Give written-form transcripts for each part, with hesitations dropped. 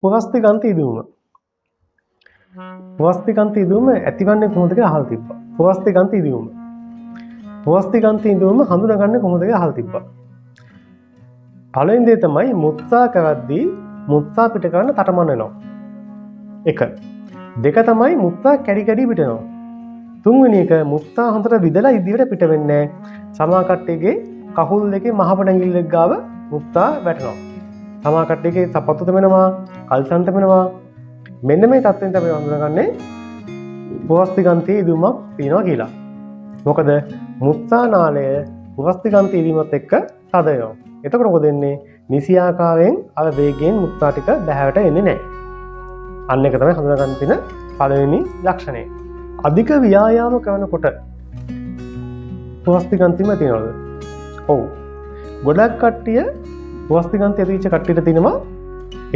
පුවස්තිකාන්ත ඉදීම. පුවස්තිකාන්ත ඉදීම ඇතිවන්නේ කොහොමද කියලා අහලා තිබ්බා. පුවස්තිකාන්ත ඉදීම. පුවස්තිකාන්ත ඉදීම හඳුනාගන්නේ කොහොමද කියලා අහලා තිබ්බා. පළවෙනි දේ තමයි මුත්‍රා කරද්දී මුත්‍රා පිට කරන්න තටමන වෙනවා. 1. 2 තමයි මුත්‍රා කැඩි කැඩි පිට වෙනවා. 3 වෙනි එක මුත්‍රා හොඳට විදලා ඉදිරියට පිට වෙන්නේ නැහැ. සමහර කට්ටියගේ කකුල් දෙකේ මහපට ඇඟිල්ල ගාව මුත්‍රා වැටෙනවා. සමහර කට්ටියගේ සපත්තු තෙමෙනවා, කල්සන් තෙමෙනවා. මෙන්න මේ තත්ත්වෙන් තමයි හඳුනාගන්නේ පුවස්තිකාන්තයේ ඉදීමක් තියෙනවා කියලා. මොකද මුත්‍රා නාලය පුවස්තිකාන්තයේ ඉදීමත් එක්ක තද වෙනවා. එතකොට මොකද වෙන්නේ? නිසි ආකාරයෙන් අර වේගයෙන් මුත්‍රා ටික බහැවට එන්නේ නැහැ. අන්න එක තමයි හඳුනාගන්න තියෙන පළවෙනි ලක්ෂණය. අධික ව්‍යායාම කරනකොට පුවස්තිකාන්තෙම තියෙනවද? ඔව්. ගොඩක් කට්ටිය පුවස්තිකාන්තය ඇතිවෙච්ච කට්ටියට තියෙනවා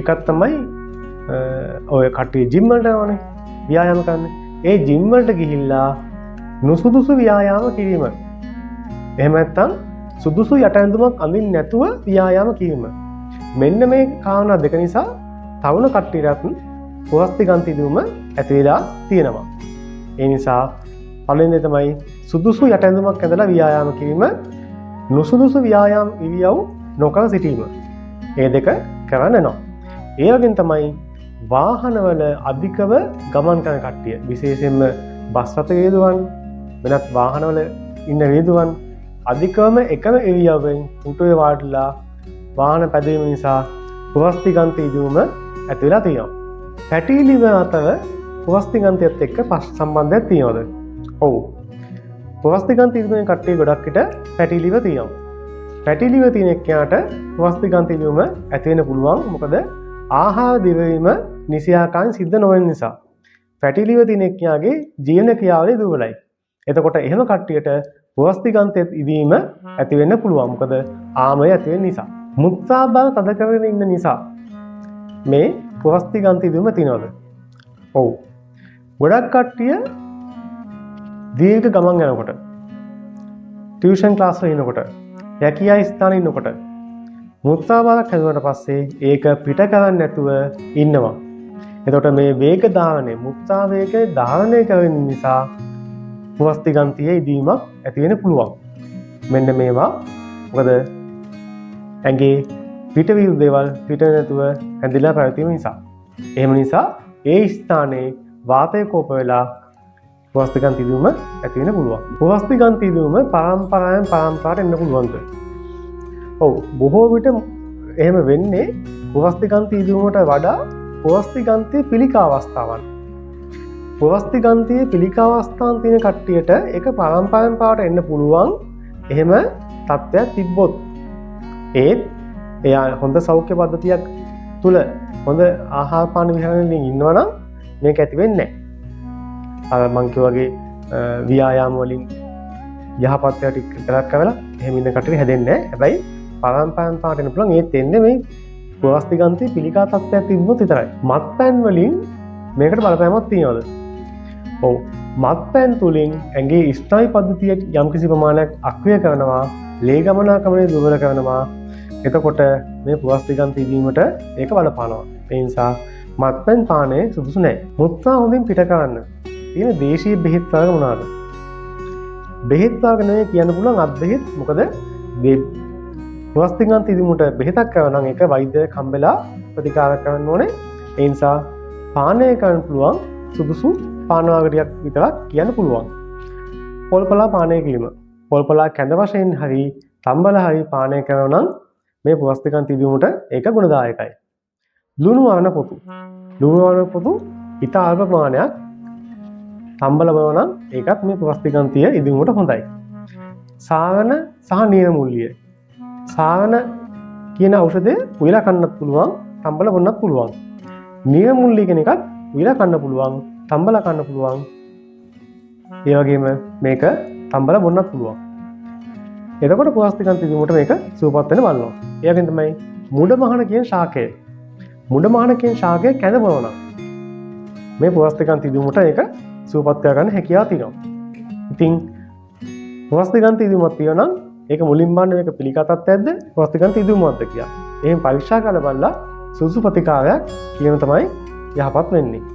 එකක් තමයි ඔය කට්ටිය ජිම් වලට යනවානේ ව්‍යායාම කරන්න. ඒ ජිම් වලට ගිහිල්ලා නුසුදුසු ව්‍යායාම කිරීම. එහෙම නැත්නම් සුදුසු යට ඇඳුමක් අඳින්න නැතුව ව්‍යායාම කිරීම. මෙන්න මේ කාරණා දෙක නිසා තවුන කට්ටියටත් පුවස්තිකාන්ත ඉදීම ඇති වෙලා තියෙනවා. ඒ නිසා පළවෙනි තමයි සුදුසු යට ඇඳුමක් ඇඳලා ව්‍යායාම කිරීම, නුසුදුසු ව්‍යායාම ඉරියව් නොකර සිටීම. මේ දෙක කරන්න වෙනවා. ඒ වගේම තමයි වාහනවල අධිකව ගමන් කරන කට්ටිය, විශේෂයෙන්ම බස් රථ වේදුවන් වෙනත් වාහනවල ඉන්න වේදුවන් අධිකවම එකම ඉරියව්වෙන් උටුවේ වාඩිලා වාහන පැදවීම නිසා පුවස්තිකාන්ත ඉදීම ඇති වෙලා තියෙනවා. ෆැටි ලිවර් අතර පුවස්තිකාන්තයත් එක්ක සම්බන්ධයක් තියෙනවද? ඔව්. පුවස්තිකාන්ත ඉදීමේ කට්ටිය ගොඩක් විට ෆැටි ලිවර් තියෙනවා. ෆැටි ලිවර් තියෙන එක්කයාට පුවස්තිකාන්ත ඉදීම ඇති වෙන්න පුළුවන්. මොකද ආහාර දිවවීම නිසි ආකාරයෙන් සිද්ධ නොවන නිසා. ෆැටි ලිවර් තියෙන එක්කයාගේ ජීවන ක්‍රියාවලිය දුර්වලයි. එතකොට එහෙම කට්ටියට පුවස්තිකාන්ත ඉදීම ඇති වෙන්න පුළුවන්. මොකද ආමය ඇති වෙන නිසා. මුත්‍රා බල තද කරගෙන ඉන්න නිසා මේ පුවස්තිකාන්ත ඉදීම තියෙනවද? ඔව්. ගොඩක් කට්ටිය දීර්ඝ ගමන් යනකොට, ටියුෂන් ක්ලාස් වල ඉනකොට, යකියා ස්ථානයේ ඉන්නකොට මුත්‍රා බලක් හැදුවට පස්සේ ඒක පිට කරන්නේ නැතුව ඉන්නවා. එතකොට මේ වේග ධාරණය, මුත්‍රා වේගය ධාරණය කරන නිසා පුවස්තිකාන්තයේ ඉදීමක් ඇති වෙන්න පුළුවන්. මෙන්න මේවා මොකද ඇඟේ පිට විරු දේවල් පිට නැතුව ඇඳිලා පැවතීම නිසා. එහෙම නිසා ඒ ස්ථානයේ වාතය කෝප වෙලා පුවස්තිකාන්ත ඉදීම ඇති වෙන්න පුළුවන්. පුවස්තිකාන්ත ඉදීම පරම්පරාවෙන් පරම්පරාවට එන්න පුළුවන්ද? ඔව්. බොහෝ විට එහෙම වෙන්නේ පුවස්තිකාන්ත ඉදීමට වඩා පුවස්තිකාන්තයේ පිළිකා අවස්ථාවන්. පුවස්තිකාන්තයේ පිළිකා අවස්ථාන් තියෙන කට්ටියට ඒක පරම්පරාවෙන් පාවට එන්න පුළුවන්. එහෙම තත්ත්වයක් තිබ්බොත් ඒත් එයා හොඳ සෞඛ්‍ය පද්ධතියක් තුල හොඳ ආහාර පාන විහරණයෙන් ඉන්නවනම් මේක ඇති වෙන්නේ නැහැ. අර මං කියවගේ ව්‍යායාම වලින් යහපත් ටික කරක් කරලා එහෙම ඉන්න කටට හැදෙන්නේ නැහැ. හැබැයි පරම්පරාවෙන් පාට එන්න පුළුවන්. ඒත් එන්නේ මේ පුවස්තිකාන්තයේ පිළිකා තත්ත්වයක් තිබ්බොත් විතරයි. මත්පැන් වලින් මේකට බලපෑමක් තියෙනවද? ඔව්. මත්පැන් තුලින් ඇඟේ ස්නායු පද්ධතිය යම්කිසි ප්‍රමාණයක් අක්‍රිය කරනවා, ලේ ගමනාගමනය දුර්වල කරනවා. එතකොට මේ පුවස්තිකාන්ත ඉදීමට ඒක බලපානවා. ඒ නිසා මත්පැන් පානය සුදුසු නැහැ. මුත්‍රා හොඳින් පිට කරන්න තියෙන දේශීය බෙහෙත් වර්ග මොනවාද? බෙහෙත් වර්ග නෙවෙයි කියන්න පුළුවන් අත් බෙහෙත්. මොකද මේ පුවස්තිකාන්ත ඉදීමට බෙහෙතක් කරනවා නම් ඒක වෛද්‍ය කම්බෙලා ප්‍රතිකාර කරන්න ඕනේ. ඒ නිසා පානය කරන්න පුළුවන් සුදුසු පාන වර්ගයක් විතරක් කියන්න පුළුවන්. පොල්පලා පානය කිරීම. පොල්පලා කැඳ වශයෙන් හරි තම්බල හරි පානය කරනවා නම් මේ පුවස්තිකාන්ත ඉදීමට ඒක ගුණදායකයි. ලුණු වර්ණ පොතු. ලුණු වර්ණ පොතු ඊට අල්ප ප්‍රමාණයක් තම්බල බලනවා නම් ඒකත් මේ පුවස්තිකාන්තය ඉදීමට හොඳයි. සාවන සහ නීරමුල්ලිය. සාවන කියන ඖෂධය උයලා කන්නත් පුළුවන්, තම්බල බොන්නත් පුළුවන්. නීරමුල්ලිය කියන එකත් උයලා කන්න පුළුවන්, තම්බල කන්න පුළුවන්. ඒ වගේම මේක තම්බල බොන්නත් පුළුවන්. එතකොට පුවස්තිකාන්ත ඉදීමට මේක සුවපත් වෙන බලනවා. ඒ වගේම තමයි මුඩමහන කියන ශාකය. මුඩමහන කියන ශාකය කැඳ බොනවා. මේ පුවස්තිකාන්ත ඉදීමට ඒක සුවපත් කරගන්න හැකියාව තියෙනවා. ඉතින් පුවස්තිකාන්ත ඉදීමක් තියෙනවා නම් ඒක මුලින් බලන්න මේක පිළිකා තත්ත්වයක්ද පුවස්තිකාන්ත ඉදීමක්ද කියලා. එහෙන් පරීක්ෂා කරලා බලලා සුසු ප්‍රතිකාරයක් කියන තමයි යහපත් වෙන්නේ.